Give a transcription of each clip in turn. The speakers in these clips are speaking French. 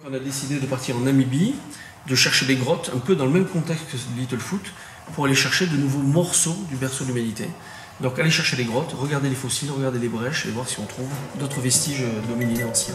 On a décidé de partir en Namibie, de chercher des grottes, un peu dans le même contexte que Littlefoot, pour aller chercher de nouveaux morceaux du berceau de l'humanité. Donc aller chercher les grottes, regarder les fossiles, regarder les brèches et voir si on trouve d'autres vestiges d'hominidés anciens.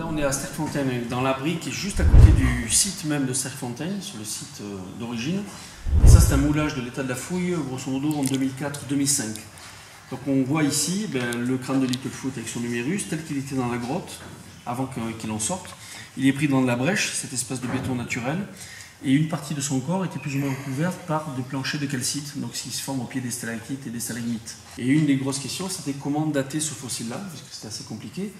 On est à Sterkfontein, dans l'abri qui est juste à côté du site même de Sterkfontein, sur le site d'origine. Et ça, c'est un moulage de l'état de la fouille, grosso modo en 2004-2005. Donc on voit ici le crâne de Littlefoot avec son numérus, tel qu'il était dans la grotte, avant qu'il en sorte. Il est pris dans la brèche, cette espèce de béton naturel, et une partie de son corps était plus ou moins recouverte par des planchers de calcite, donc ce qui se forme au pied des stalactites et des stalagmites. Et une des grosses questions, c'était comment dater ce fossile-là, parce que c'était assez compliqué.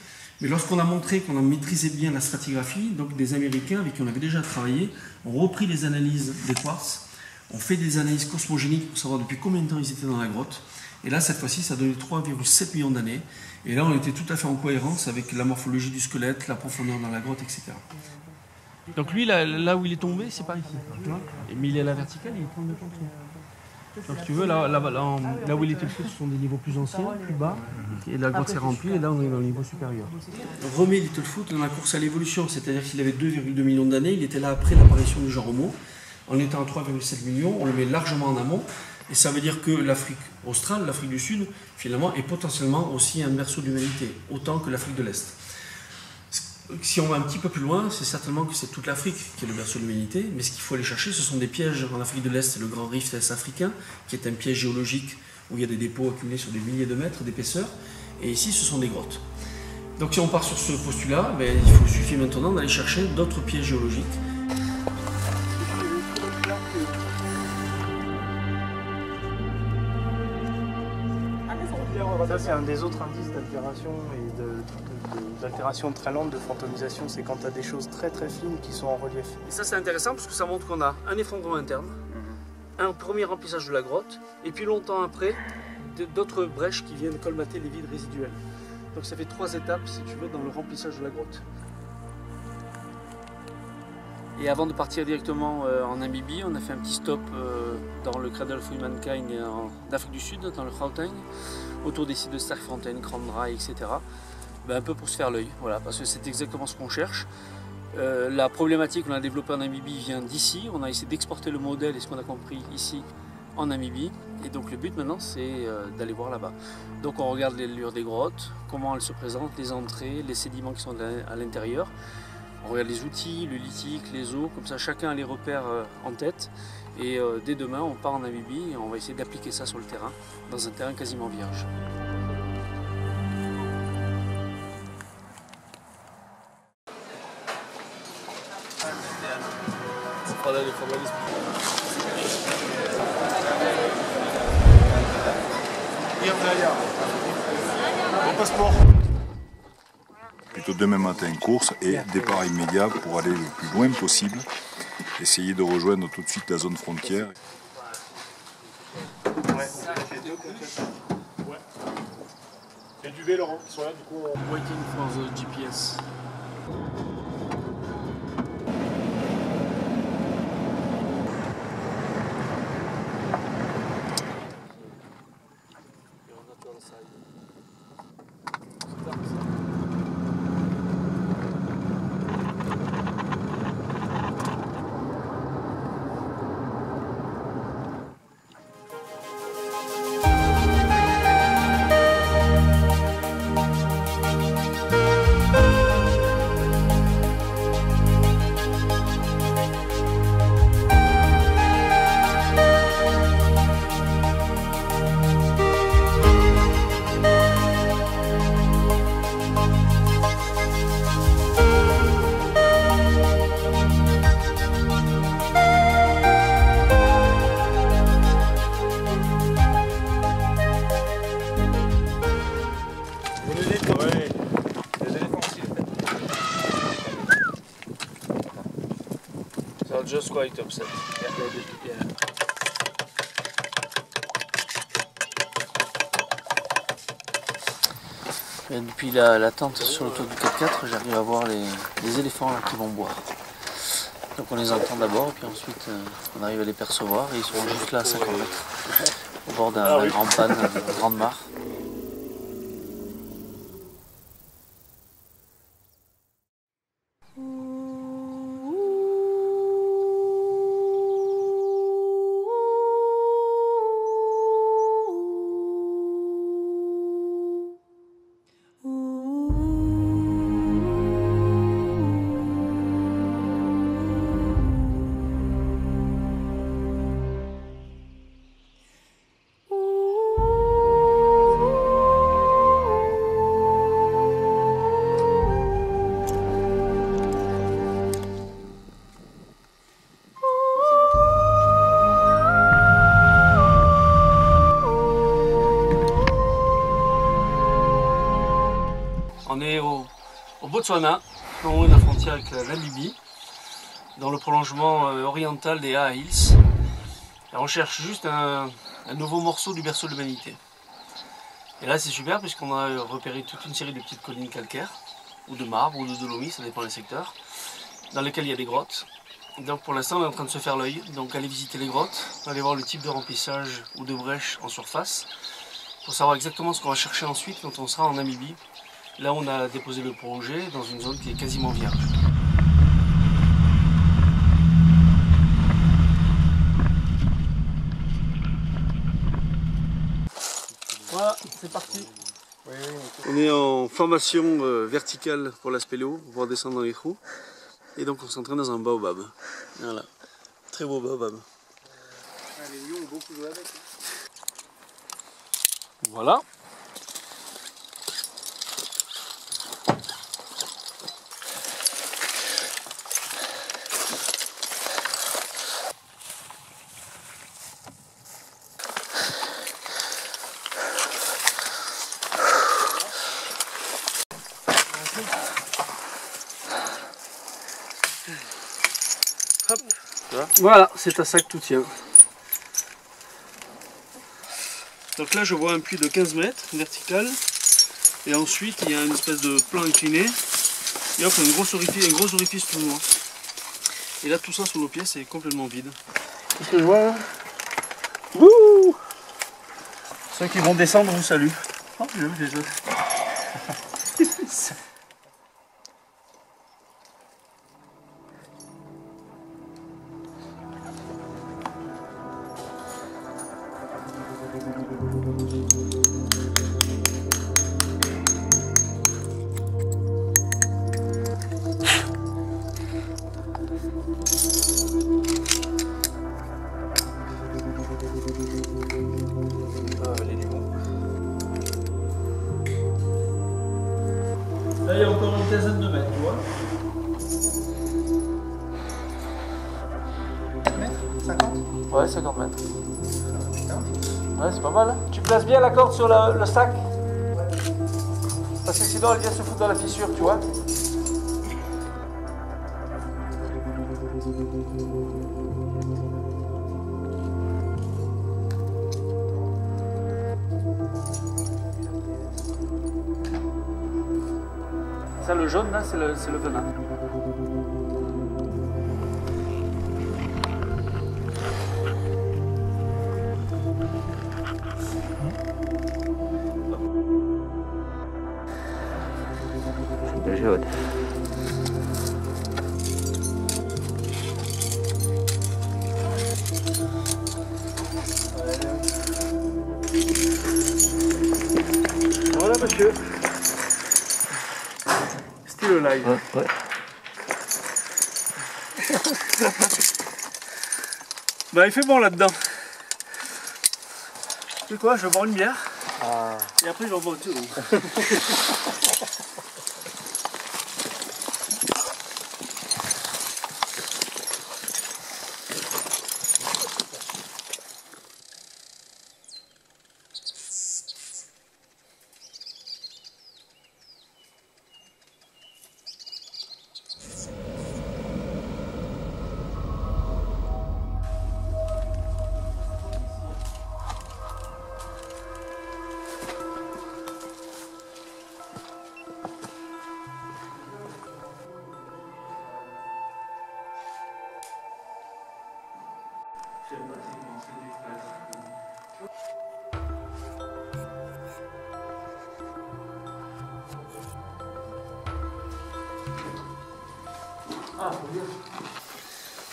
Mais lorsqu'on a montré qu'on a maîtrisé bien la stratigraphie, donc des Américains avec qui on avait déjà travaillé, ont repris les analyses des quartz, ont fait des analyses cosmogéniques pour savoir depuis combien de temps ils étaient dans la grotte. Et là, cette fois-ci, ça a donné 3,7 millions d'années. Et là, on était tout à fait en cohérence avec la morphologie du squelette, la profondeur dans la grotte, etc. Donc lui, là où il est tombé, c'est pas ici. Mais il est à la verticale, il est 32 contre. Donc si tu veux, là où il était fait, ce sont des niveaux plus anciens, plus bas, et la grotte s'est remplie, et là on est au niveau supérieur. Remet Littlefoot dans la course à l'évolution, c'est-à-dire qu'il avait 2,2 millions d'années, il était là après l'apparition du genre Homo. En étant à 3,7 millions, on le met largement en amont, et ça veut dire que l'Afrique australe, l'Afrique du Sud, finalement, est potentiellement aussi un berceau de l'humanité, autant que l'Afrique de l'Est. Si on va un petit peu plus loin, c'est certainement que c'est toute l'Afrique qui est le berceau de l'humanité, mais ce qu'il faut aller chercher, ce sont des pièges. En Afrique de l'Est, c'est le grand rift est-africain, qui est un piège géologique où il y a des dépôts accumulés sur des milliers de mètres d'épaisseur, et ici, ce sont des grottes. Donc si on part sur ce postulat, il suffit maintenant d'aller chercher d'autres pièges géologiques. Ça, c'est un des autres indices d'altération et d'altération très lente de fantomisation, c'est quand tu as des choses très très fines qui sont en relief. Et ça, c'est intéressant parce que ça montre qu'on a un effondrement interne, un premier remplissage de la grotte, et puis longtemps après, d'autres brèches qui viennent colmater les vides résiduels. Donc ça fait 3 étapes, si tu veux, dans le remplissage de la grotte. Et avant de partir directement en Namibie, on a fait un petit stop dans le Cradle of Humankind d'Afrique du Sud, dans le Gauteng, autour des sites de Sterkfontein, Krandra, etc. Un peu pour se faire l'œil, voilà, parce que c'est exactement ce qu'on cherche. La problématique qu'on a développée en Namibie vient d'ici. On a essayé d'exporter le modèle et ce qu'on a compris ici en Namibie. Et donc le but maintenant, c'est d'aller voir là-bas. Donc on regarde les allures des grottes, comment elles se présentent, les entrées, les sédiments qui sont à l'intérieur. On regarde les outils, le lithique, les eaux, comme ça chacun a les repères en tête. Et dès demain, on part en Namibie et on va essayer d'appliquer ça sur le terrain, dans un terrain quasiment vierge. Bon passeport. Plutôt demain matin course et départ immédiat pour aller le plus loin possible, essayer de rejoindre tout de suite la zone frontière. Ouais. Il y a du V, Laurent, qui sont là, du coup. Waiting for the GPS. quite upset. Yeah. Et depuis la tente sur le toit du 4x4, j'arrive à voir les éléphants là, qui vont boire. Donc on les entend d'abord, puis ensuite on arrive à les percevoir et ils sont juste là à 50 mètres, au bord d'un grand panne, d'une grande mare. On est au Botswana, non loin de la frontière avec la Namibie, dans le prolongement oriental des Aa Hills. Et on cherche juste un nouveau morceau du berceau de l'humanité. Et là c'est super puisqu'on a repéré toute une série de petites collines calcaires, ou de marbre, ou de dolomie, ça dépend des secteurs, dans lesquelles il y a des grottes. Donc pour l'instant on est en train de se faire l'œil, donc aller visiter les grottes, aller voir le type de remplissage ou de brèche en surface, pour savoir exactement ce qu'on va chercher ensuite quand on sera en Namibie. Là on a déposé le projet dans une zone qui est quasiment vierge. Voilà, c'est parti. On est en formation verticale pour la spéléo, pour pouvoir descendre dans les trous. Et donc on s'entraîne dans un baobab. Voilà, très beau baobab. Les lions ont beaucoup joué avec. Voilà. Hop. Voilà, c'est à ça que tout tient. Donc là je vois un puits de 15 mètres vertical et ensuite il y a une espèce de plan incliné et hop, un gros orifice tout noir. Et là tout ça sous nos pieds c'est complètement vide. Qu'est-ce que je vois là? Wouh! Ceux qui vont descendre vous saluent. Oh, j'ai vu les autres. Là, il y a encore une quinzaine de mètres, tu vois. 50 Ouais, 50 mètres. Ouais, c'est pas mal. Hein. Tu places bien la corde sur le sac. Parce que sinon, elle vient se foutre dans la fissure, tu vois. Ça, le jaune, là, c'est le venin. Le jaune. Voilà, monsieur. Style live. Ouais, ouais. Bah, il fait bon là-dedans. Tu sais quoi, je vais boire une bière. Ah. Et après, je vais boire tout.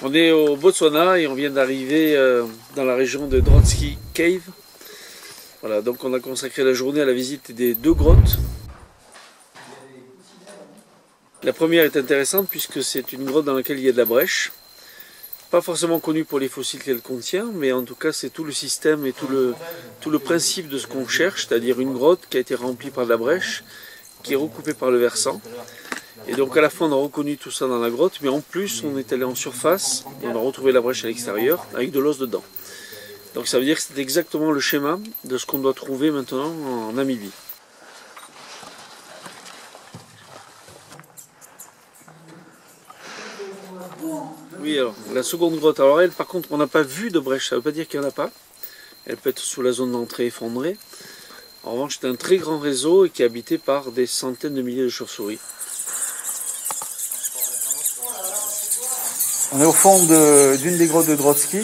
On est au Botswana et on vient d'arriver dans la région de Dronski Cave. Voilà, donc on a consacré la journée à la visite des 2 grottes. La première est intéressante puisque c'est une grotte dans laquelle il y a de la brèche. Pas forcément connue pour les fossiles qu'elle contient, mais en tout cas c'est tout le système et tout le principe de ce qu'on cherche, c'est-à-dire une grotte qui a été remplie par de la brèche, qui est recoupée par le versant. Et donc à la fois on a reconnu tout ça dans la grotte, mais en plus on est allé en surface et on a retrouvé la brèche à l'extérieur avec de l'os dedans. Donc ça veut dire que c'est exactement le schéma de ce qu'on doit trouver maintenant en Namibie. Oui, alors la seconde grotte, alors elle par contre on n'a pas vu de brèche, ça ne veut pas dire qu'il n'y en a pas. Elle peut être sous la zone d'entrée effondrée. En revanche c'est un très grand réseau et qui est habité par des centaines de milliers de chauves-souris. On est au fond d'une des grottes de Dronski,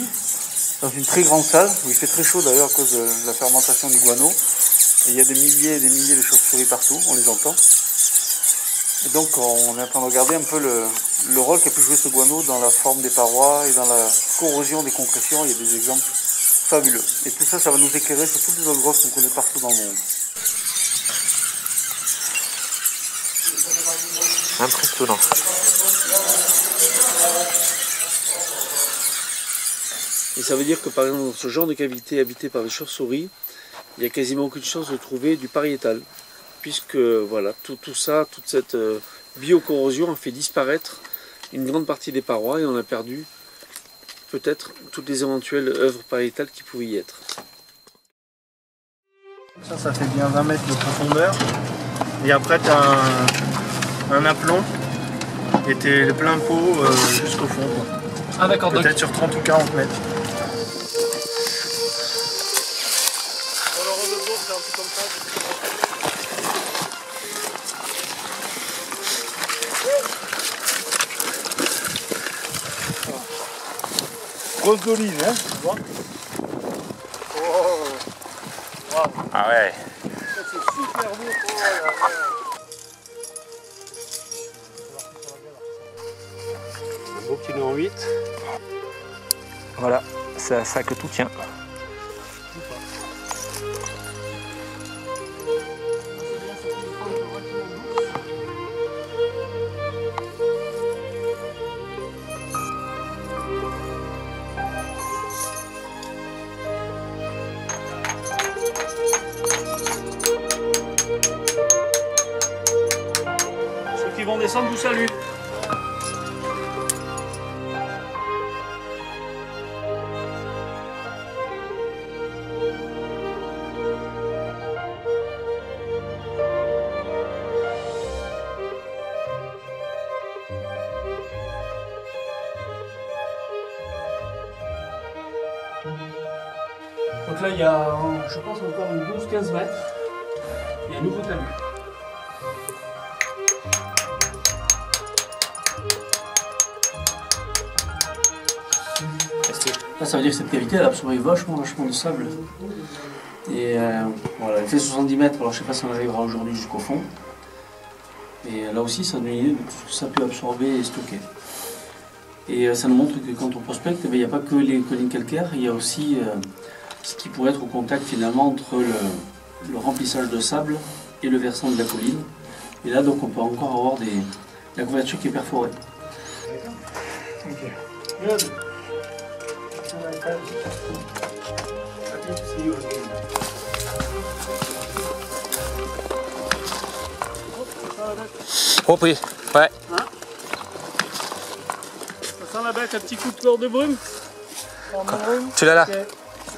dans une très grande salle, où il fait très chaud d'ailleurs à cause de la fermentation du guano. Et il y a des milliers et des milliers de chauves-souris partout, on les entend. Et donc on est en train de regarder un peu le rôle qu'a pu jouer ce guano dans la forme des parois et dans la corrosion des concrétions. Il y a des exemples fabuleux. Et tout ça, ça va nous éclairer sur toutes les autres grottes qu'on connaît partout dans le monde. Impressionnant. Et ça veut dire que par exemple dans ce genre de cavité habitée par des chauves-souris, il n'y a quasiment aucune chance de trouver du pariétal. Puisque voilà, tout ça, toute cette biocorrosion a fait disparaître une grande partie des parois et on a perdu peut-être toutes les éventuelles œuvres pariétales qui pouvaient y être. Ça fait bien 20 mètres de profondeur. Et après tu as un aplomb et tu es plein pot jusqu'au fond. Ah d'accord, peut-être sur 30 ou 40 mètres. Grosse d'olive, hein, tu vois. Oh. Wow. Ah ouais. Ça c'est super beau. Oh là là. Un beau kilo en 8. Voilà, c'est à ça que tout tient. Ceux qui vont descendre vous saluent. Donc là il y a, je pense encore une 12-15 mètres, il y a un nouveau talus. Là, ça veut dire que cette cavité elle a absorbé vachement de sable. Et voilà, elle fait 70 mètres, alors je ne sais pas si on arrivera aujourd'hui jusqu'au fond. Et là aussi ça donne une idée de tout ce que ça peut absorber et stocker. Et ça nous montre que quand on prospecte, il n'y a pas que les collines calcaires, il y a aussi ce qui pourrait être au contact finalement entre le remplissage de sable et le versant de la colline. Et là donc on peut encore avoir la couverture qui est perforée. Compris, ouais. Ça sent la bête, un petit coup de corps de brume. Tu l'as là. Okay.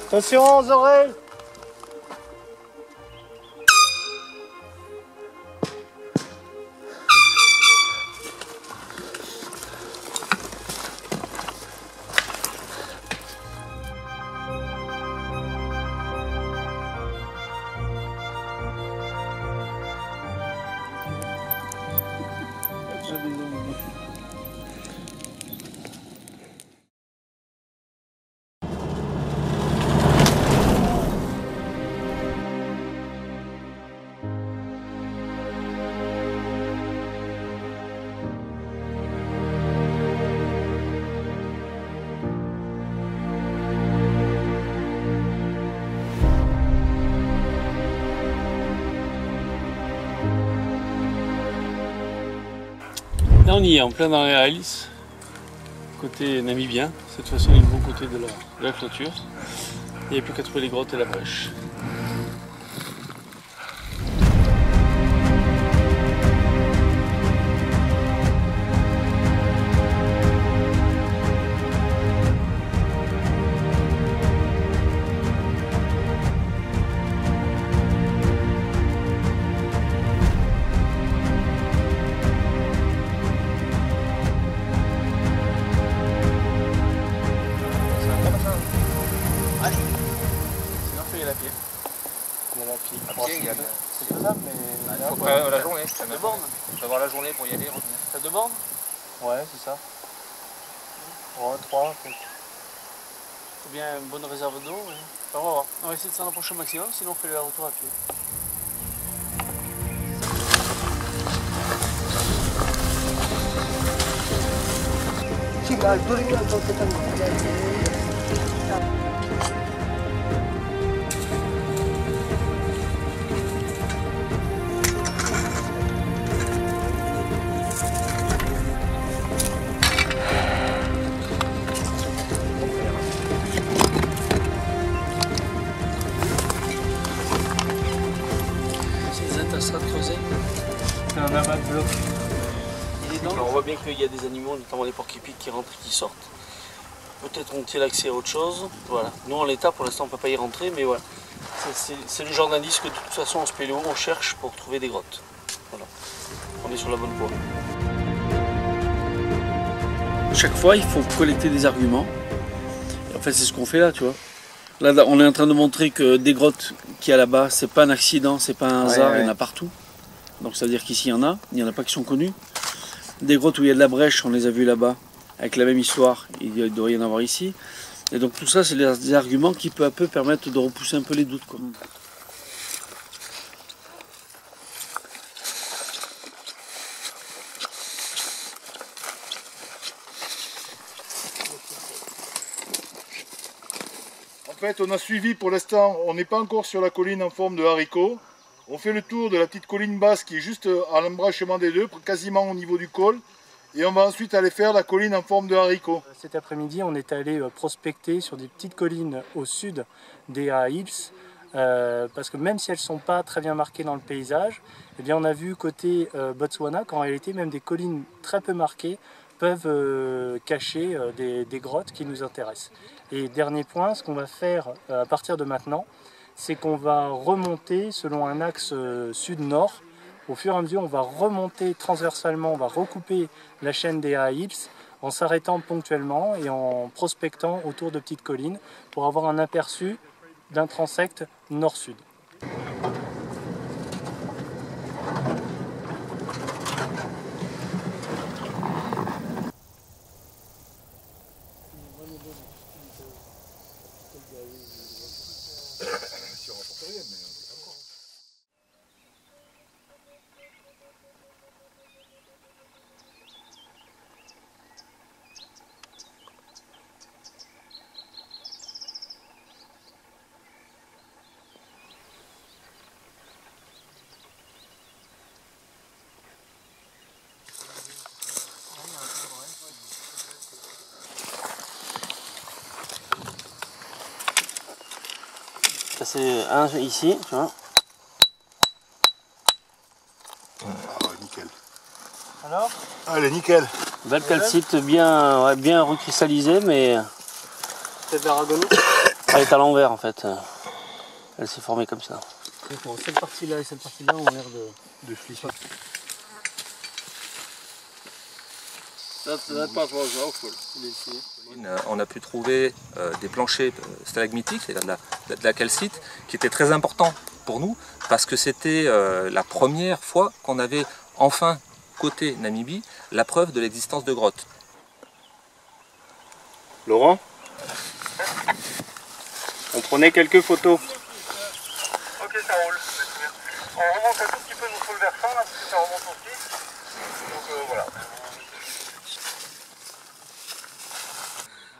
Attention aux oreilles. Là on y est, en plein dans les Hills, côté namibien. Cette fois-ci on est du bon côté de la clôture. Il n'y a plus qu'à trouver les grottes et la brèche. C'est faisable, mais. Il faut prévoir la journée. Ça de bornes. Il faut avoir la journée pour y aller et revenir. T'as 2 bornes? Ouais, c'est ça. Ouais, 3 peut-être. Faut bien une bonne réserve d'eau. Ouais. Enfin, on va voir. On va essayer de s'en approcher au maximum, sinon on fait le retour à pied. C'est un amas de blocs. On voit bien qu'il y a des animaux, notamment les porcs-épics qui rentrent et qui sortent. Peut-être ont-ils accès à autre chose. Voilà. Nous en l'état pour l'instant on ne peut pas y rentrer, mais voilà. C'est le genre d'indice que de toute façon en spéléo on cherche pour trouver des grottes. Voilà. On est sur la bonne voie. Chaque fois il faut collecter des arguments. Et en fait c'est ce qu'on fait là, tu vois. Là on est en train de montrer que des grottes qu'il y a là-bas, c'est pas un accident, c'est pas un hasard, il y en a partout. Donc ça veut dire qu'ici il y en a pas qui sont connus. Des grottes où il y a de la brèche, on les a vues là-bas, avec la même histoire, il doit y en avoir ici. Et donc tout ça, c'est des arguments qui peu à peu permettent de repousser un peu les doutes, quoi. En fait, on a suivi pour l'instant, on n'est pas encore sur la colline en forme de haricot. On fait le tour de la petite colline basse qui est juste à l'embranchement des deux, quasiment au niveau du col. Et on va ensuite aller faire la colline en forme de haricot. Cet après-midi, on est allé prospecter sur des petites collines au sud des Hills. Parce que même si elles ne sont pas très bien marquées dans le paysage, eh bien on a vu côté Botswana qu'en réalité même des collines très peu marquées peuvent cacher des grottes qui nous intéressent. Et dernier point, ce qu'on va faire à partir de maintenant, c'est qu'on va remonter selon un axe sud-nord. Au fur et à mesure, on va remonter transversalement, on va recouper la chaîne des Hills en s'arrêtant ponctuellement et en prospectant autour de petites collines pour avoir un aperçu d'un transect nord-sud. C'est un ici, tu vois. Ah, nickel. Alors ? Allez, nickel. Belle calcite, bien recristallisée, mais C'est de l'aragonite. elle est à l'envers en fait. Elle s'est formée comme ça. Cette partie-là et cette partie-là ont l'air de flisser. On a pu trouver des planchers stalagmitiques, c'est-à-dire de la calcite, qui était très important pour nous parce que c'était la première fois qu'on avait enfin, côté Namibie, la preuve de l'existence de grottes. Laurent ? On prenait quelques photos. Ok, ça roule. On remonte un tout petit peu sur le versant là, parce que ça remonte aussi. Donc voilà.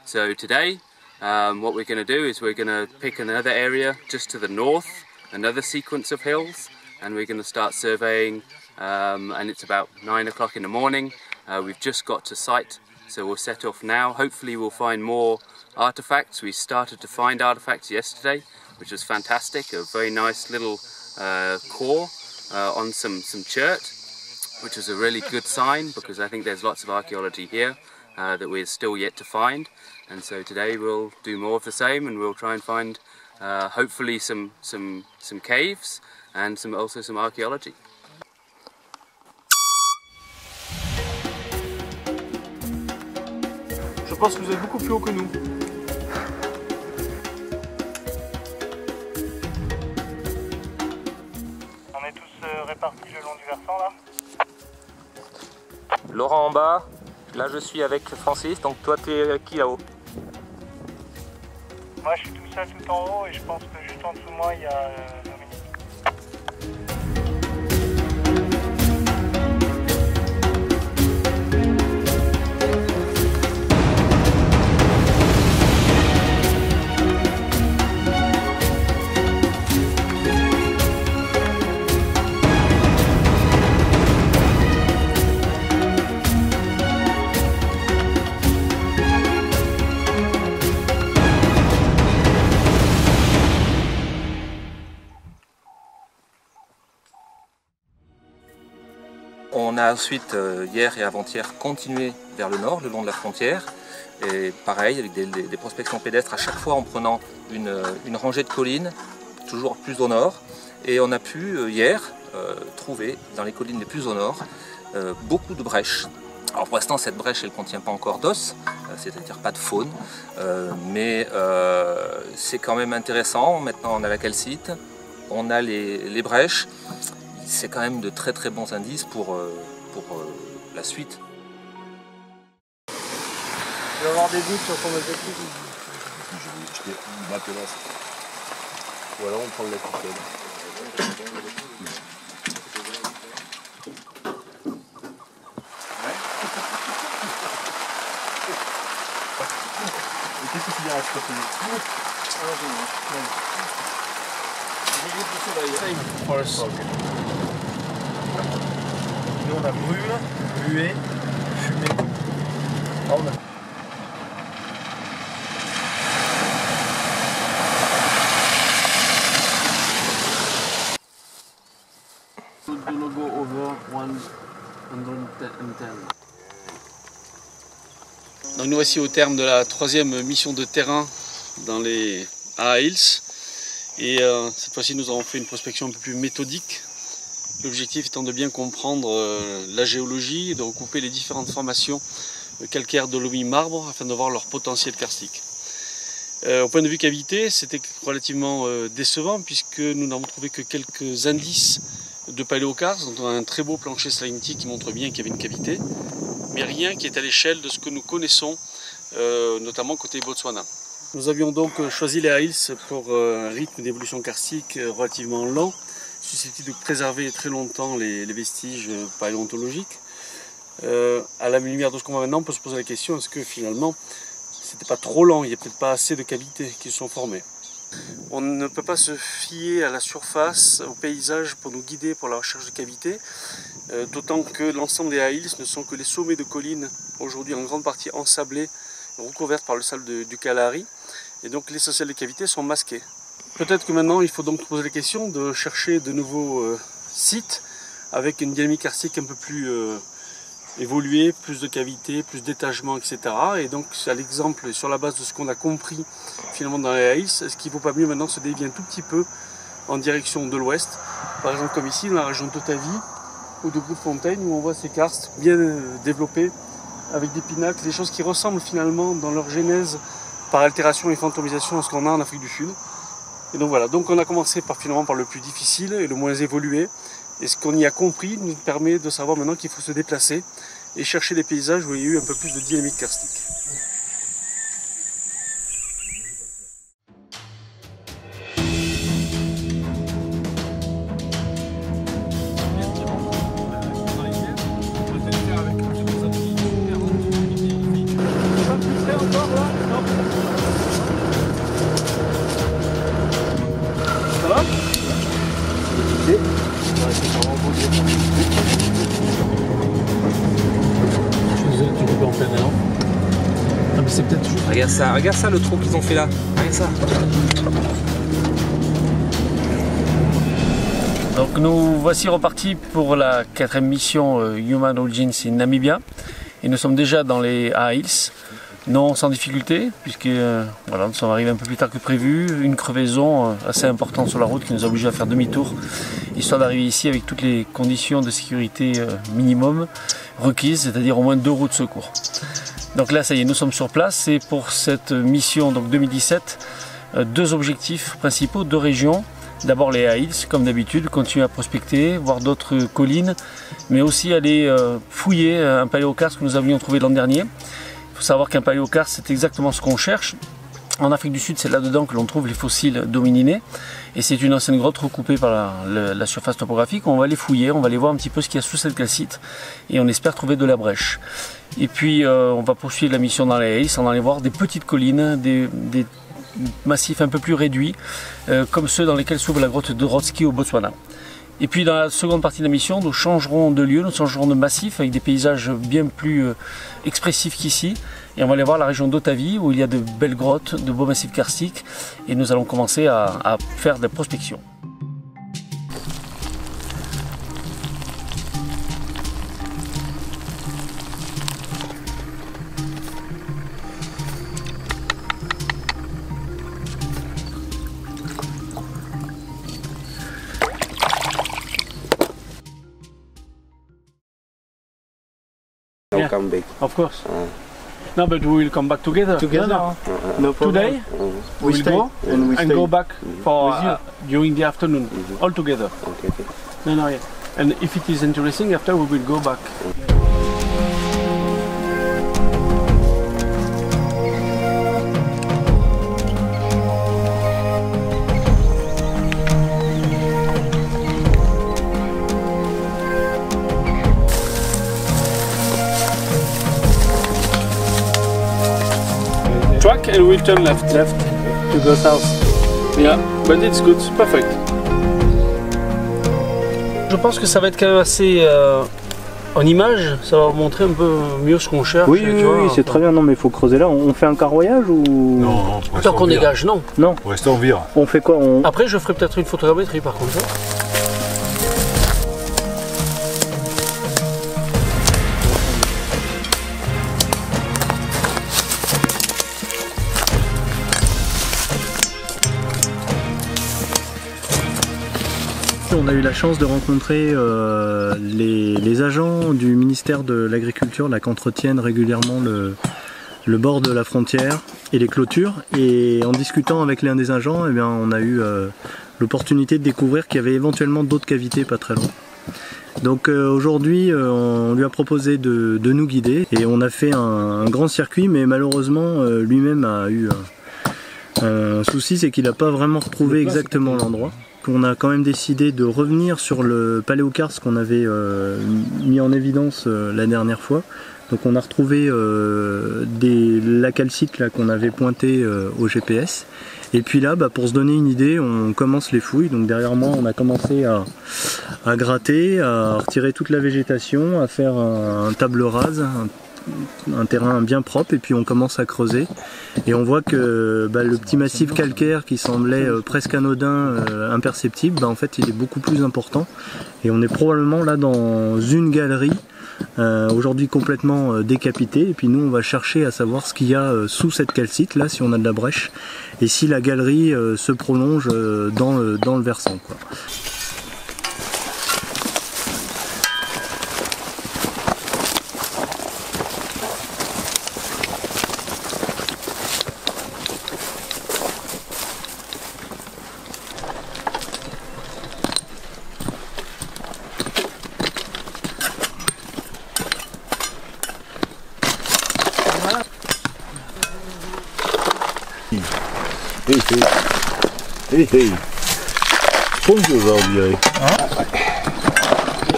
So today, what we're going to do is we're going to pick another area just to the north, another sequence of hills, and we're going to start surveying, and it's about 9 o'clock in the morning. We've just got to site, so we'll set off now. Hopefully we'll find more artifacts. We started to find artifacts yesterday, which was fantastic. A very nice little core on some chert, which is a really good sign, because I think there's lots of archaeology here that we're still yet to find. And so today we'll do more of the same, and we'll try and find hopefully some caves and also some archaeology. Je pense que vous êtes beaucoup plus haut que nous. On est tous répartis le long du versant là. Laurent en bas, là je suis avec Francis, donc toi tu es qui là-haut? Moi je suis tout seul tout en haut et je pense que juste en dessous de moi il y a Dominique. On a ensuite, hier et avant-hier, continué vers le nord, le long de la frontière. Et pareil, avec des prospections pédestres, à chaque fois en prenant une rangée de collines, toujours plus au nord. Et on a pu, hier, trouver, dans les collines les plus au nord, beaucoup de brèches. Alors pour l'instant, cette brèche, elle ne contient pas encore d'os, c'est-à-dire pas de faune. Mais c'est quand même intéressant. Maintenant, on a la calcite, on a les brèches. C'est quand même de très très bons indices pour la suite. Tu vas avoir des doutes sur ton objectif? Ou alors on prend la coupelle. Qu'est-ce que tu diras à ce côté? Nous on a brûle, buée, fumée. Ah, on a... The logo over 110. Donc nous voici au terme de la troisième mission de terrain dans les Aa Hills. Et cette fois-ci, nous avons fait une prospection un peu plus méthodique. L'objectif étant de bien comprendre la géologie et de recouper les différentes formations calcaires, dolomie, marbre afin de voir leur potentiel karstique. Au point de vue cavité, c'était relativement décevant puisque nous n'avons trouvé que quelques indices de paléokarst, dont on a un très beau plancher stalagmitique qui montre bien qu'il y avait une cavité, mais rien qui est à l'échelle de ce que nous connaissons, notamment côté Botswana. Nous avions donc choisi les Aa Hills pour un rythme d'évolution karstique relativement lent, susceptible de préserver très longtemps les vestiges paléontologiques. À la lumière de ce qu'on voit maintenant, on peut se poser la question, est-ce que finalement c'était pas trop lent, il n'y a peut-être pas assez de cavités qui se sont formées. On ne peut pas se fier à la surface, au paysage pour nous guider pour la recherche de cavités, d'autant que l'ensemble des Aa Hills ne sont que les sommets de collines, aujourd'hui en grande partie ensablées, recouvertes par le sable du Kalahari, et donc l'essentiel des cavités sont masquées. Peut-être que maintenant il faut donc poser la question de chercher de nouveaux sites avec une dynamique karstique un peu plus évoluée, plus de cavités, plus d'étagements, etc. Et donc à l'exemple, sur la base de ce qu'on a compris finalement dans les Aa Hills, est-ce qu'il ne vaut pas mieux maintenant se dévier un tout petit peu en direction de l'ouest, par exemple comme ici dans la région d'Otavi ou de Grootfontein, où on voit ces karstes bien développés avec des pinacles, des choses qui ressemblent finalement dans leur genèse par altération et fantomisation à ce qu'on a en Afrique du Sud. Et donc voilà, donc on a commencé finalement par le plus difficile et le moins évolué. Et ce qu'on y a compris nous permet de savoir maintenant qu'il faut se déplacer et chercher des paysages où il y a eu un peu plus de dynamique karstique. regarde ça le trou qu'ils ont fait là. Regarde ça. Donc nous voici repartis pour la 4e mission Human Origins in Namibia. Et nous sommes déjà dans les Hills. Non sans difficulté, puisque voilà, nous sommes arrivés un peu plus tard que prévu. Une crevaison assez importante sur la route qui nous a obligés à faire demi-tour, histoire d'arriver ici avec toutes les conditions de sécurité minimum requises, c'est-à-dire au moins 2 roues de secours. Donc là, ça y est, nous sommes sur place. Et pour cette mission donc 2017, 2 objectifs principaux, 2 régions. D'abord les Hills, comme d'habitude, continuer à prospecter, voir d'autres collines, mais aussi aller fouiller un paléokarst que nous avions trouvé l'an dernier. Il faut savoir qu'un paléokarst, c'est exactement ce qu'on cherche. En Afrique du Sud, c'est là-dedans que l'on trouve les fossiles d'homininés. Et c'est une ancienne grotte recoupée par la surface topographique. On va les fouiller, on va aller voir un petit peu ce qu'il y a sous cette calcite. Et on espère trouver de la brèche. Et puis, on va poursuivre la mission dans les Hills. On va aller voir des petites collines, des massifs un peu plus réduits, comme ceux dans lesquels s'ouvre la grotte de Drotsky au Botswana. Et puis dans la seconde partie de la mission, nous changerons de lieu, nous changerons de massif avec des paysages bien plus expressifs qu'ici. Et on va aller voir la région d'Otavi où il y a de belles grottes, de beaux massifs karstiques. Et nous allons commencer à faire de la prospection. Don't come back. Of course. No, but we will come back together. No problem. Today we will go and go back for during the afternoon, all together. Okay, okay. No, yeah. And if it is interesting, after we will go back. Track and we'll turn left to go south. Yeah, but it's good, perfect. Je pense que ça va être quand même assez en image, ça va montrer un peu mieux ce qu'on cherche. Oui, c'est très bien. Non, mais il faut creuser là. On fait un carroyage ou Non, tant qu'on dégage, non. Non. On reste en vire. On fait quoi? Après, je ferai peut-être une photogrammétrie par contre. On a eu la chance de rencontrer les agents du ministère de l'Agriculture qui entretiennent régulièrement le bord de la frontière et les clôtures. Et en discutant avec l'un des agents, eh bien, on a eu l'opportunité de découvrir qu'il y avait éventuellement d'autres cavités pas très loin. Donc aujourd'hui, on lui a proposé de nous guider et on a fait un grand circuit, mais malheureusement, lui-même a eu un souci, c'est qu'il n'a pas vraiment retrouvé exactement l'endroit. On a quand même décidé de revenir sur le paléokarst qu'on avait mis en évidence la dernière fois. Donc on a retrouvé la calcite qu'on avait pointé au GPS. Et puis là, pour se donner une idée, on commence les fouilles. Donc derrière moi, on a commencé à gratter, à retirer toute la végétation, à faire un table rase, un terrain bien propre, et puis on commence à creuser et on voit que le petit massif calcaire qui semblait presque anodin, imperceptible, en fait il est beaucoup plus important et on est probablement là dans une galerie aujourd'hui complètement décapitée, et puis nous on va chercher à savoir ce qu'il y a sous cette calcite là, si on a de la brèche et si la galerie se prolonge dans le versant, quoi. Hey. Spongiosa, on dirait.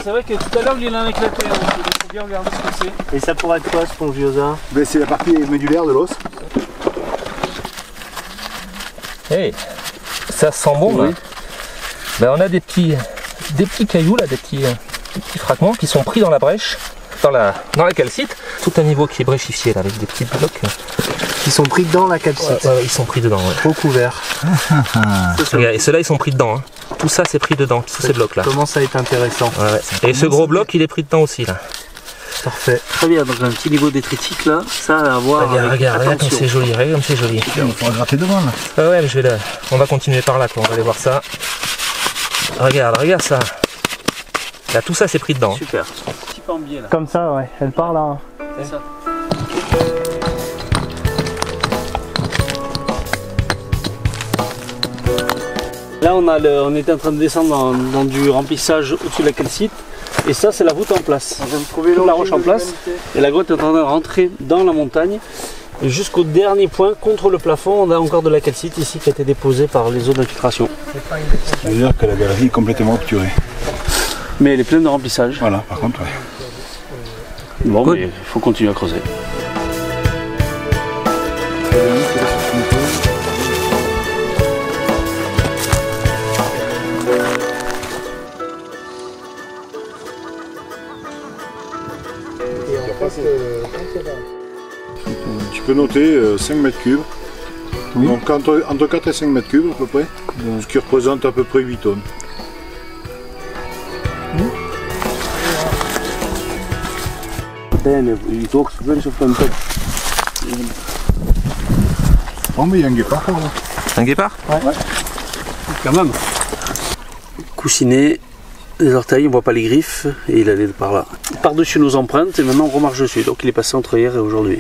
C'est vrai que tout à l'heure il en a éclaté, donc il faut bien regarder ce que c'est. Et ça pourrait être quoi, spongiosa? C'est la partie médulaire de l'os. Hey, ça sent bon là. On a des petits cailloux là, des petits fragments qui sont pris dans la brèche. dans la calcite. Tout un niveau qui est bréchifié là, avec des petits blocs. Ils sont pris dans la calcite. Ouais, ils sont pris dedans. Ouais. Recouverts. Et ceux-là, ils sont pris dedans. Hein. Tout ça, c'est pris dedans, tous ces blocs là. Commence à être intéressant. Ouais. Et ce gros bloc, il est pris dedans aussi là. Parfait. Très bien, donc un petit niveau détritique là, ça à voir. Regarde comme c'est joli, regarde comme c'est joli. Il faut gratter devant là. Ah ouais, mais on va continuer par là, quoi. On va aller voir ça. Regarde ça. Là, tout ça, c'est pris dedans. Super. Petit peu en biais là. Comme ça, ouais. Elle part là. Hein. C'est ça. Là, on était en train de descendre dans du remplissage au-dessus de la calcite. Et ça, c'est la voûte en place. On vient de trouver la roche en place. Et la grotte est en train de rentrer dans la montagne. Et jusqu'au dernier point, contre le plafond, on a encore de la calcite ici qui a été déposée par les eaux d'infiltration. Ça veut dire que la galerie est complètement obturée. Mais elle est pleine de remplissage. Voilà, par contre, ouais. Bon, mais il faut continuer à creuser. Tu peux noter 5 mètres cubes. Oui. Donc entre 4 et 5 mètres cubes à peu près, ce qui représente à peu près 8 tonnes. Oh mais il y a un guépard là. Un guépard? Ouais. Quand même. Coussinet, les orteils, on voit pas les griffes et il allait par là. Par-dessus nos empreintes et maintenant on remarche dessus. Donc il est passé entre hier et aujourd'hui.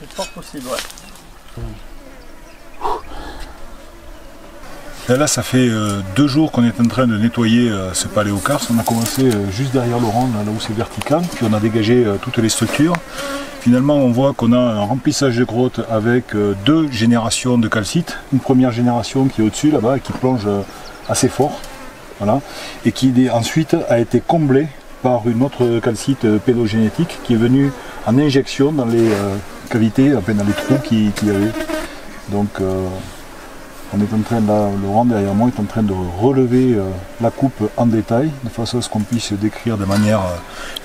C'est fort possible, ouais. Et là ça fait 2 jours qu'on est en train de nettoyer ce paléokarst. On a commencé juste derrière Laurent, là où c'est vertical, puis on a dégagé toutes les structures. Finalement on voit qu'on a un remplissage de grotte avec 2 générations de calcite. Une première génération qui est au-dessus là-bas et qui plonge assez fort. Voilà. Et qui ensuite a été comblée par une autre calcite pédogénétique qui est venue en injection dans les cavités, enfin dans les trous qu'il y avait. Donc on est en train, là, Laurent derrière moi est en train de relever la coupe en détail, de façon à ce qu'on puisse décrire de manière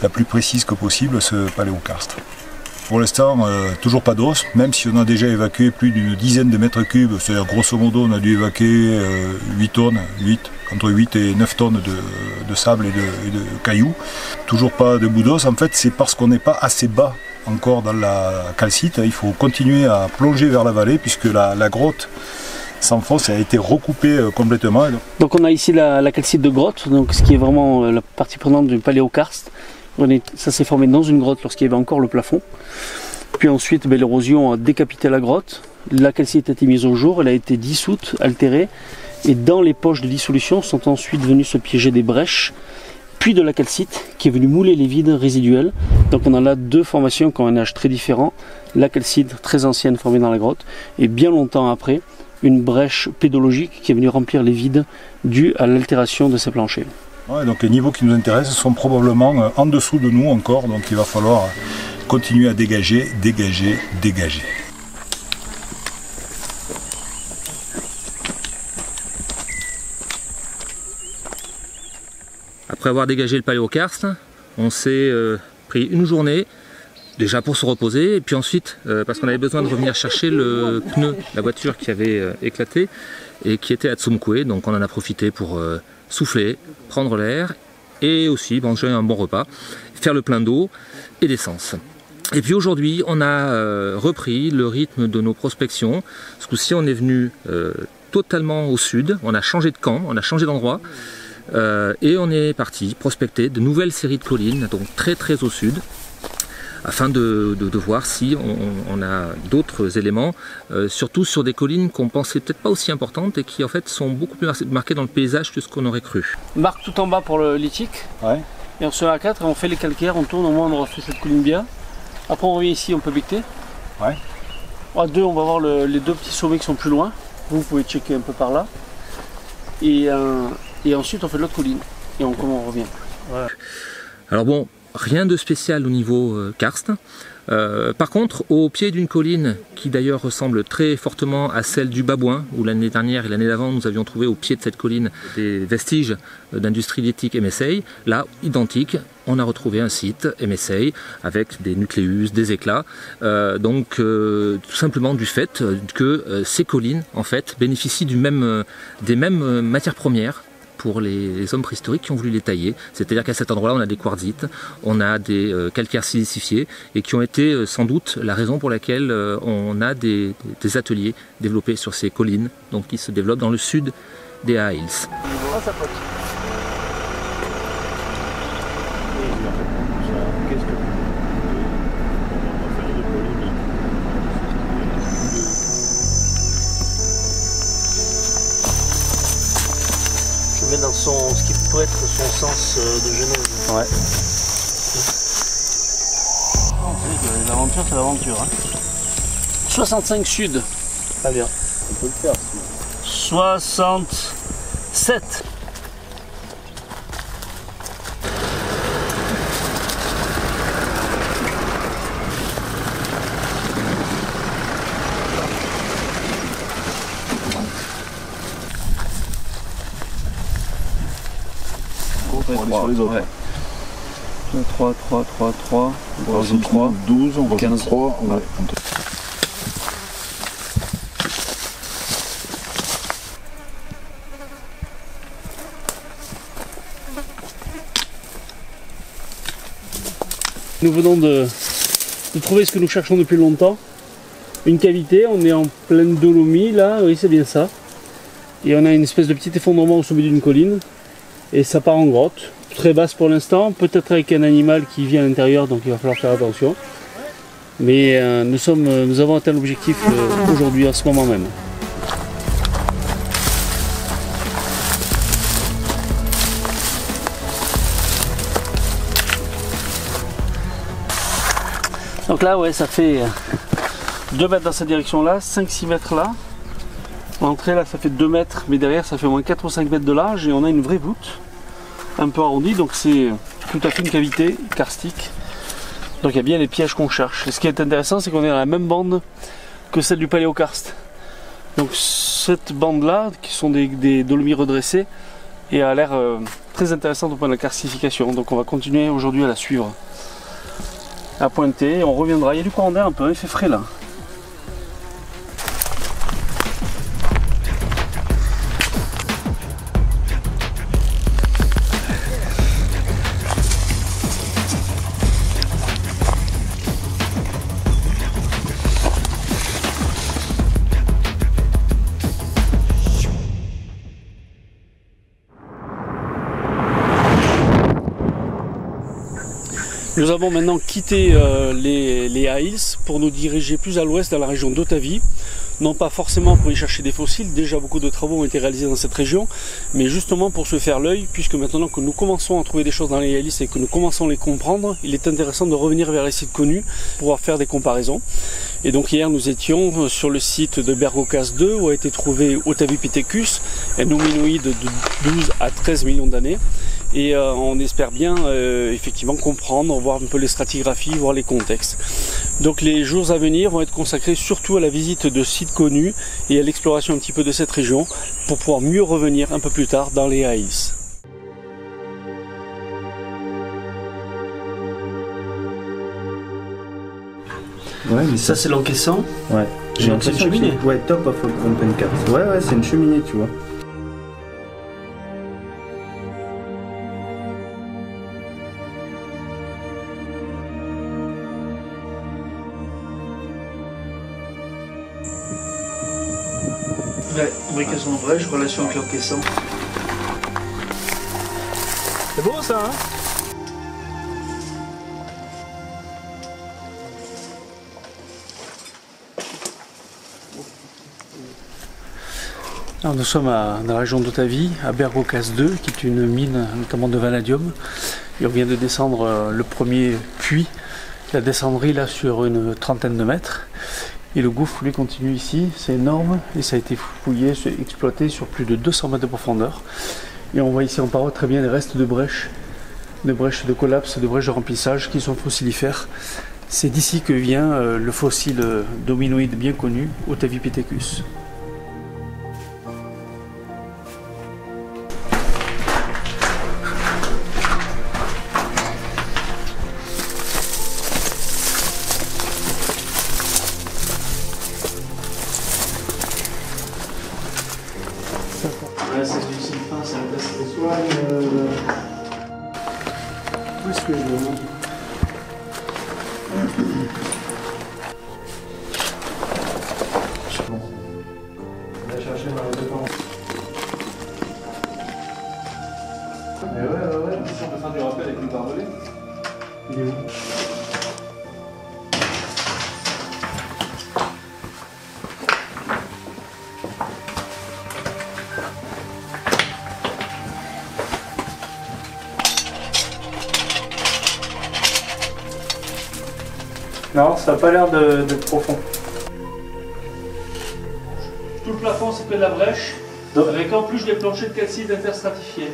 la plus précise que possible ce paléokarst. Pour l'instant, toujours pas d'os, même si on a déjà évacué plus d'une dizaine de mètres cubes, c'est-à-dire grosso modo on a dû évacuer 8 tonnes, entre 8 et 9 tonnes de sable et de cailloux. Toujours pas de bout d'os, en fait c'est parce qu'on n'est pas assez bas encore dans la calcite, il faut continuer à plonger vers la vallée puisque la grotte s'enfonce et a été recoupée complètement. Donc on a ici la calcite de grotte, donc ce qui est vraiment la partie prenante du paléokarst. Ça s'est formé dans une grotte lorsqu'il y avait encore le plafond. Puis ensuite l'érosion a décapité la grotte, la calcite a été mise au jour, elle a été dissoute, altérée, et dans les poches de dissolution sont ensuite venus se piéger des brèches, puis de la calcite qui est venue mouler les vides résiduels. Donc on a là 2 formations qui ont un âge très différent, la calcite très ancienne formée dans la grotte, et bien longtemps après, une brèche pédologique qui est venue remplir les vides dus à l'altération de ces planchers. Ouais, donc les niveaux qui nous intéressent sont probablement en dessous de nous encore, donc il va falloir continuer à dégager. Après avoir dégagé le paléokarst, on s'est pris une journée déjà pour se reposer, et puis ensuite parce qu'on avait besoin de revenir chercher le pneu de la voiture qui avait éclaté et qui était à Tsumkwe, donc on en a profité pour souffler, prendre l'air et aussi manger un bon repas, faire le plein d'eau et d'essence. Et puis aujourd'hui on a repris le rythme de nos prospections. Ce coup-ci on est venu totalement au sud, on a changé de camp, on a changé d'endroit et on est parti prospecter de nouvelles séries de collines, donc très au sud, afin de voir si on a d'autres éléments, surtout sur des collines qu'on pensait peut-être pas aussi importantes et qui en fait sont beaucoup plus marquées dans le paysage que ce qu'on aurait cru. Marque tout en bas pour le lithique, ouais. Et on se met à 4 et on fait les calcaires, on tourne, au moins on refait cette colline bien. Après on revient ici, on peut becter. Ouais. À 2 on va voir les 2 petits sommets qui sont plus loin, vous pouvez checker un peu par là. Et ensuite on fait l'autre colline et on revient. Voilà. Alors bon, rien de spécial au niveau karst. Par contre, au pied d'une colline qui d'ailleurs ressemble très fortement à celle du Babouin, où l'année dernière et l'année d'avant nous avions trouvé au pied de cette colline des vestiges d'industrie lithique MSA, là, identique, on a retrouvé un site MSA avec des nucléus, des éclats, tout simplement du fait que ces collines en fait bénéficient des mêmes matières premières pour les hommes préhistoriques qui ont voulu les tailler. C'est-à-dire qu'à cet endroit-là, on a des quartzites, on a des calcaires silicifiés et qui ont été sans doute la raison pour laquelle on a des ateliers développés sur ces collines, donc qui se développent dans le sud des Aa Hills. Dans ce qui peut être son sens de genèse. Ouais. L'aventure, c'est l'aventure. Hein. 65 sud. Très bien. On peut le faire. 67. Sur les autres. Ouais. 3, 3, 3, 3, on rajoute 3, 12, on rajoute 15. 3. Ouais. Nous venons de trouver ce que nous cherchons depuis longtemps. Une cavité, on est en pleine dolomie là, oui c'est bien ça. Et on a une espèce de petit effondrement au sommet d'une colline. Et ça part en grotte, très basse pour l'instant, peut-être avec un animal qui vit à l'intérieur, donc il va falloir faire attention. Mais nous avons atteint l'objectif aujourd'hui, à ce moment même. Donc là, ouais, ça fait 2 mètres dans cette direction-là, 5-6 mètres là. L'entrée là ça fait 2 mètres, mais derrière ça fait au moins 4 ou 5 mètres de large et on a une vraie voûte un peu arrondie, donc c'est tout à fait une cavité karstique. Donc il y a bien les pièges qu'on cherche. Et ce qui est intéressant, c'est qu'on est dans la même bande que celle du paléokarst. Donc cette bande là, qui sont des dolomies redressées, et a l'air très intéressante au point de la karstification. Donc on va continuer aujourd'hui à la suivre. À pointer, on reviendra. Il y a du courant d'air un peu, il fait frais là. Nous avons maintenant quitté les Aa Hills pour nous diriger plus à l'ouest dans la région d'Otavie. Non pas forcément pour y chercher des fossiles, déjà beaucoup de travaux ont été réalisés dans cette région, mais justement pour se faire l'œil, puisque maintenant que nous commençons à trouver des choses dans les Aa Hills et que nous commençons à les comprendre, il est intéressant de revenir vers les sites connus pour pouvoir faire des comparaisons. Et donc hier nous étions sur le site de Bergocas 2 où a été trouvé Otavipithecus, un hominoïde de 12 à 13 millions d'années. Et on espère bien effectivement comprendre, voir un peu les stratigraphies, voir les contextes. Donc les jours à venir vont être consacrés surtout à la visite de sites connus et à l'exploration un petit peu de cette région pour pouvoir mieux revenir un peu plus tard dans les Aa Hills. Ouais, mais ça c'est l'encaissant. Ouais. J'ai une cheminée. Ouais, top of open cut. Ouais, c'est une cheminée, tu vois. Ouais, fabrication de brèche, relation avec l'encaissant. C'est beau ça, hein? Alors nous sommes dans la région d'Otavie, à Bergocas 2, qui est une mine notamment de vanadium. Et on vient de descendre le premier puits, la descendrie là sur une trentaine de mètres. Et le gouffre lui continue ici, c'est énorme et ça a été fouillé, exploité sur plus de 200 mètres de profondeur. Et on voit ici en paroi très bien les restes de brèches de brèches de collapse, de brèches de remplissage qui sont fossilifères. C'est d'ici que vient le fossile d'hominoïde bien connu, Otavipithecus. C'est du sylphin, c'est un test de soigne. Où est-ce que je le montre? Bon. On va chercher dans les devants. Mais ouais. Si on peut faire du rappel avec le barbelé. Il est où? Non, ça n'a pas l'air de profond. Tout le plafond c'est que de la brèche, avec en plus des planchers de calcite interstratifiés.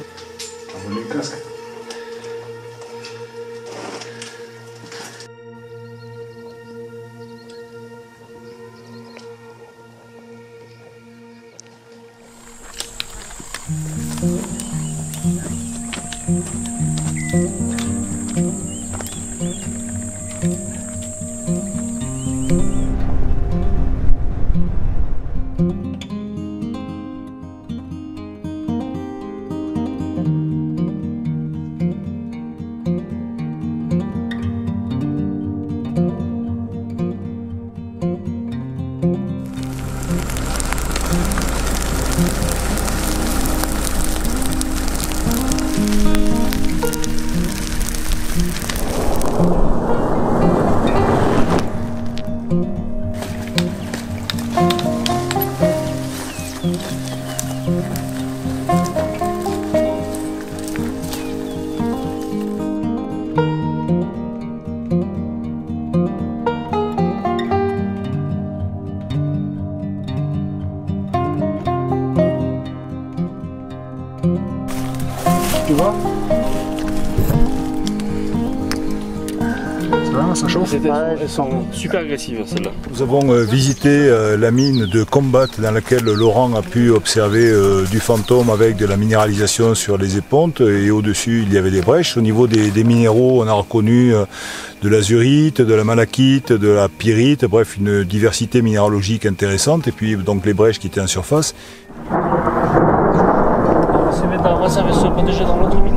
Tu vois? Ça chauffe. Elles sont super agressives celles-là. Nous avons visité la mine de Combat dans laquelle Laurent a pu observer du fantôme avec de la minéralisation sur les épontes et au-dessus il y avait des brèches. Au niveau des minéraux, on a reconnu de l'azurite, de la malachite, de la pyrite, bref une diversité minéralogique intéressante et puis donc les brèches qui étaient en surface. On va se protéger dans l'autre mine.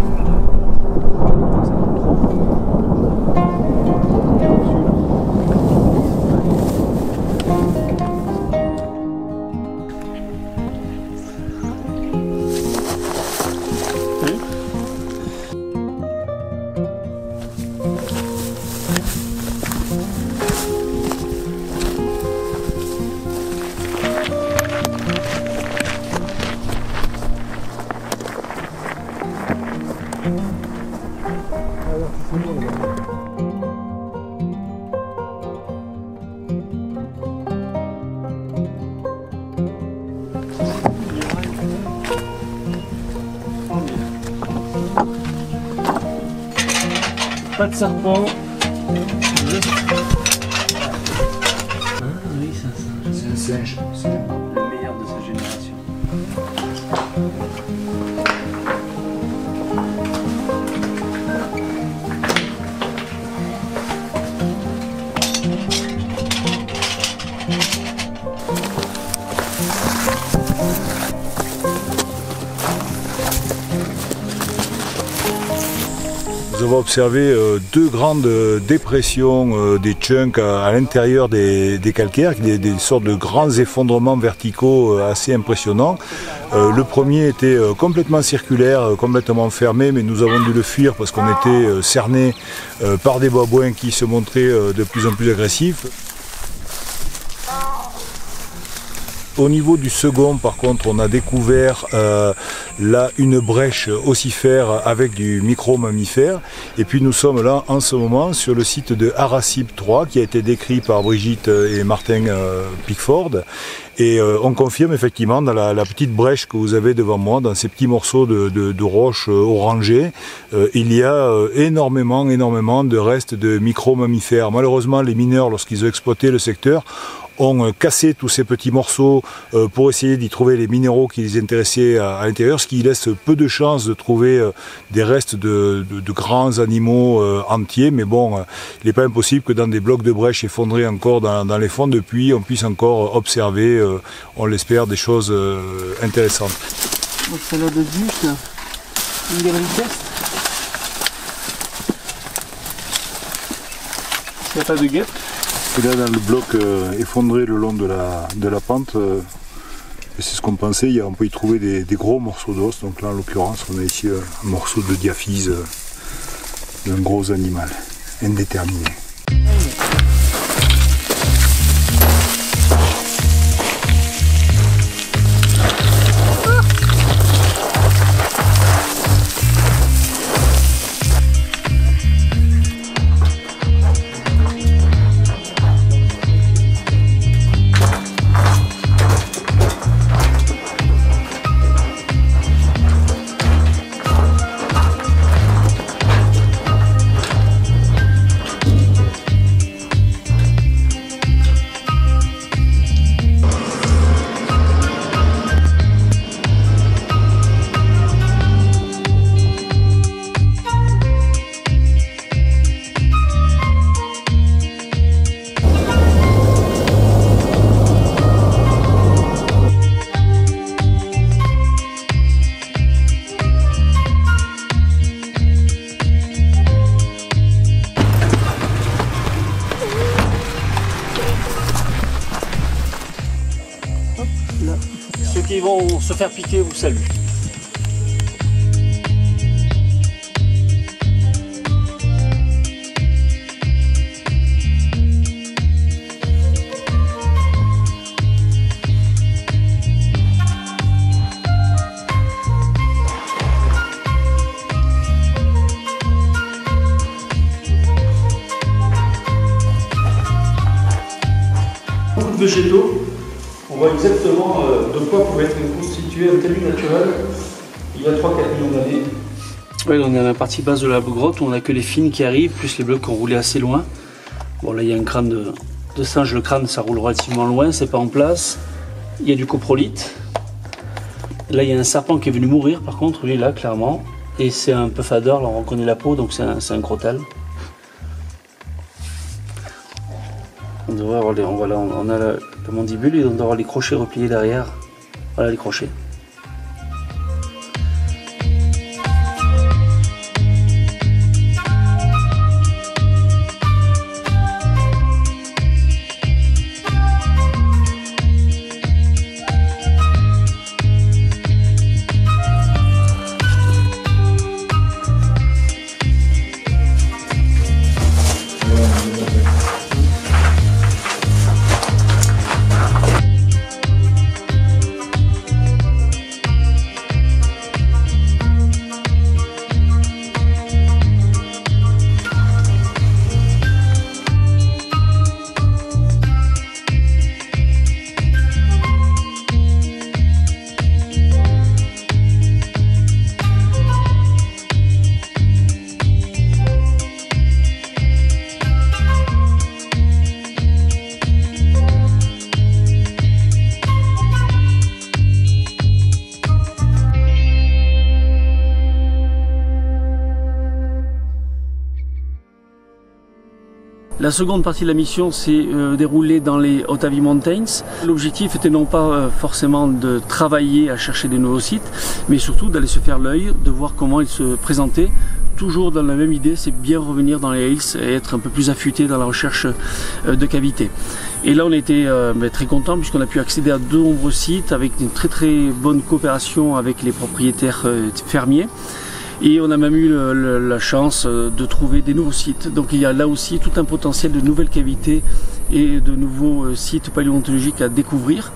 Pas de serpent. Ah oui, c'est un singe. C'est le meilleur de sa génération. Nous avons observé deux grandes dépressions des chunks à l'intérieur des calcaires, des sortes de grands effondrements verticaux assez impressionnants. Le premier était complètement circulaire, complètement fermé, mais nous avons dû le fuir parce qu'on était cernés par des babouins qui se montraient de plus en plus agressifs. Au niveau du second, par contre, on a découvert là une brèche ossifère avec du micro-mammifère. Et puis nous sommes là en ce moment sur le site de Aracib 3 qui a été décrit par Brigitte et Martin Pickford. Et on confirme effectivement dans la petite brèche que vous avez devant moi, dans ces petits morceaux de roches orangées, il y a énormément de restes de micro-mammifères. Malheureusement, les mineurs, lorsqu'ils ont exploité le secteur, ont cassé tous ces petits morceaux pour essayer d'y trouver les minéraux qui les intéressaient à l'intérieur, ce qui laisse peu de chances de trouver des restes de grands animaux entiers. Mais bon, il n'est pas impossible que dans des blocs de brèche effondrés encore dans les fonds de puits, on puisse encore observer, on l'espère, des choses intéressantes. Donc ça là de juste une test. Il n'y a pas de guêpe. Et là, dans le bloc effondré le long de la pente, c'est ce qu'on pensait, on peut y trouver des gros morceaux d'os. Donc là, en l'occurrence, on a ici un morceau de diaphyse d'un gros animal indéterminé. Ceux qui vont se faire piquer vous saluent. Beaucoup de végétaux. On voit exactement de quoi pouvait être constitué un talus naturel il y a 3-4 millions d'années. Oui, on est à la partie basse de la grotte où on n'a que les fines qui arrivent, plus les blocs qui ont roulé assez loin. Bon, là il y a un crâne de singe, le crâne ça roule relativement loin, c'est pas en place. Il y a du coprolite. Là il y a un serpent qui est venu mourir par contre, lui là clairement. Et c'est un puffador, là on reconnaît la peau, donc c'est un crotal. On devrait avoir on a la mandibule et on doit avoir les crochets repliés derrière. Voilà les crochets. La seconde partie de la mission s'est déroulée dans les Otavi Mountains. L'objectif était non pas forcément de travailler à chercher des nouveaux sites, mais surtout d'aller se faire l'œil, de voir comment ils se présentaient. Toujours dans la même idée, c'est bien revenir dans les hills et être un peu plus affûté dans la recherche de cavités. Et là on était très contents puisqu'on a pu accéder à de nombreux sites avec une très bonne coopération avec les propriétaires fermiers. Et on a même eu la chance de trouver des nouveaux sites. Donc il y a là aussi tout un potentiel de nouvelles cavités et de nouveaux sites paléontologiques à découvrir.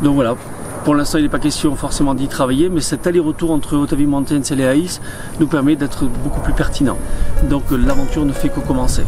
Donc voilà, pour l'instant il n'est pas question forcément d'y travailler, mais cet aller-retour entre Otavi Mountains et les Hills nous permet d'être beaucoup plus pertinent. Donc l'aventure ne fait que commencer.